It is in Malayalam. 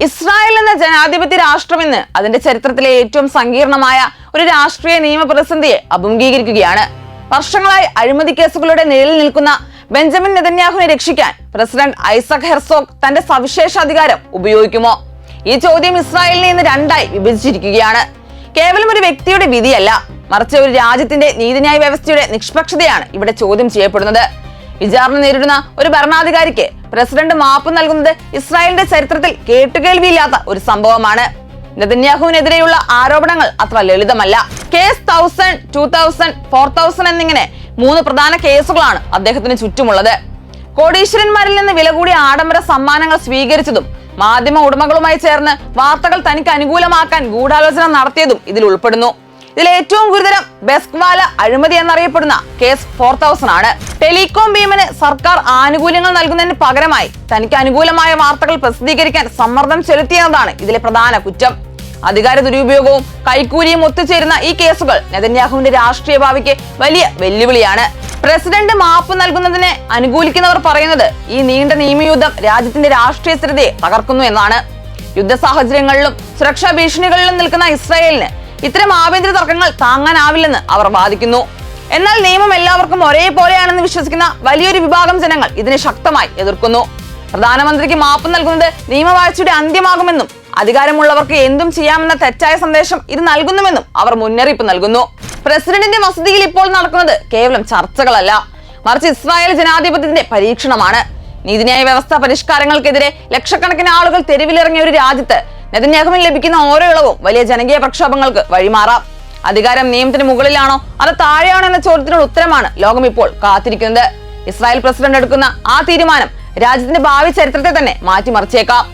ഇസ്രായേൽ എന്ന ജനാധിപത്യ രാഷ്ട്രമെന്ന് അതിന്റെ ചരിത്രത്തിലെ ഏറ്റവും സങ്കീർണമായ ഒരു രാഷ്ട്രീയ നിയമ പ്രതിസന്ധിയെ അഭിമുഖീകരിക്കുകയാണ്. വർഷങ്ങളായി അഴിമതി കേസുകളുടെ നിഴലിൽ നിൽക്കുന്ന ബെഞ്ചമിൻ നെതന്യാഹുവിനെ രക്ഷിക്കാൻ പ്രസിഡന്റ് ഐസക് ഹെർസോഗ് തന്റെ സവിശേഷ അധികാരം ഉപയോഗിക്കുമോ? ഈ ചോദ്യം ഇസ്രായേലിനെ ഇന്ന് രണ്ടായി വിഭജിച്ചിരിക്കുകയാണ്. കേവലം ഒരു വ്യക്തിയുടെ വിധിയല്ല, മറിച്ച് ഒരു രാജ്യത്തിന്റെ നീതിന്യായ വ്യവസ്ഥയുടെ നിഷ്പക്ഷതയാണ് ഇവിടെ ചോദ്യം ചെയ്യപ്പെടുന്നത്. വിചാരണ നേരിടുന്ന ഒരു ഭരണാധികാരിക്ക് പ്രസിഡന്റ് മാപ്പ് നൽകുന്നത് ഇസ്രായേലിന്റെ ചരിത്രത്തിൽ കേട്ടുകേൾവിയില്ലാത്ത ഒരു സംഭവമാണ്. നെതന്യാഹുവിനെതിരെയുള്ള ആരോപണങ്ങൾ അത്ര ലളിതമല്ല. കേസ് 1000, 2000, 4000 എന്നിങ്ങനെ 3 പ്രധാന കേസുകളാണ് അദ്ദേഹത്തിന് ചുറ്റുമുള്ളത്. കോടീശ്വരന്മാരിൽ നിന്ന് വില കൂടിയ ആഡംബര സമ്മാനങ്ങൾ സ്വീകരിച്ചതും മാധ്യമ ഉടമകളുമായി ചേർന്ന് വാർത്തകൾ തനിക്ക് അനുകൂലമാക്കാൻ ഗൂഢാലോചന നടത്തിയതും ഇതിൽ ഉൾപ്പെടുന്നു. ഇതിൽ ഏറ്റവും ഗുരുതരം ബെസ്ക്വാല അഴിമതി എന്നറിയപ്പെടുന്ന കേസ് 4000 ആണ്. ടെലികോം ഭീമന് സർക്കാർ ആനുകൂല്യങ്ങൾ നൽകുന്നതിന് പകരമായി തനിക്ക് അനുകൂലമായ വാർത്തകൾ പ്രസിദ്ധീകരിക്കാൻ സമ്മർദ്ദം ചെലുത്തിയെന്നതാണ് ഇതിലെ പ്രധാന കുറ്റം. അധികാര ദുരുപയോഗവും കൈക്കൂലിയും ഒത്തുചേരുന്ന ഈ കേസുകൾ നെതന്യാഹുവിന്റെ രാഷ്ട്രീയ ഭാവിക്ക് വലിയ വെല്ലുവിളിയാണ്. പ്രസിഡന്റ് മാപ്പ് നൽകുന്നതിനെ അനുകൂലിക്കുന്നവർ പറയുന്നത് ഈ നീണ്ട നിയമയുദ്ധം രാജ്യത്തിന്റെ രാഷ്ട്രീയ സ്ഥിരതയെ തകർക്കുന്നു എന്നാണ്. യുദ്ധ സാഹചര്യങ്ങളിലും സുരക്ഷാ ഭീഷണികളിലും നിൽക്കുന്ന ഇസ്രായേലിന് ഇത്തരം ആഭ്യന്തര തർക്കങ്ങൾ താങ്ങാനാവില്ലെന്ന് അവർ വാദിക്കുന്നു. എന്നാൽ നിയമം എല്ലാവർക്കും ഒരേപോലെയാണെന്ന് വിശ്വസിക്കുന്ന വലിയൊരു വിഭാഗം ജനങ്ങൾ ഇതിനെ ശക്തമായി എതിർക്കുന്നു. പ്രധാനമന്ത്രിക്ക് മാപ്പ് നൽകുന്നത് നിയമവാഴ്ചയുടെ അന്ത്യമാകുമെന്നും അധികാരമുള്ളവർക്ക് എന്തും ചെയ്യാമെന്ന തെറ്റായ സന്ദേശം ഇത് നൽകുന്നുവെന്നും അവർ മുന്നറിയിപ്പ് നൽകുന്നു. പ്രസിഡന്റിന്റെ വസതിയിൽ ഇപ്പോൾ നടക്കുന്നത് കേവലം ചർച്ചകളല്ല, മറിച്ച് ഇസ്രായേൽ ജനാധിപത്യത്തിന്റെ പരീക്ഷണമാണ്. നീതിന്യായ വ്യവസ്ഥ പരിഷ്കാരങ്ങൾക്കെതിരെ ലക്ഷക്കണക്കിന് ആളുകൾ തെരുവിലിറങ്ങിയ ഒരു രാജ്യത്ത് നെതന്യാഹുവിന് ലഭിക്കുന്ന ഓരോ ഇളവും വലിയ ജനകീയ പ്രക്ഷോഭങ്ങൾക്ക് വഴിമാറാം. അധികാരം നിയമത്തിന് മുകളിലാണോ അത് താഴെയാണോ എന്ന ചോദ്യത്തിനുള്ള ഉത്തരമാണ് ലോകം ഇപ്പോൾ കാത്തിരിക്കുന്നത്. ഇസ്രായേൽ പ്രസിഡന്റ് എടുക്കുന്ന ആ തീരുമാനം രാജ്യത്തിന്റെ ഭാവി ചരിത്രത്തെ തന്നെ മാറ്റിമറിച്ചേക്കാം.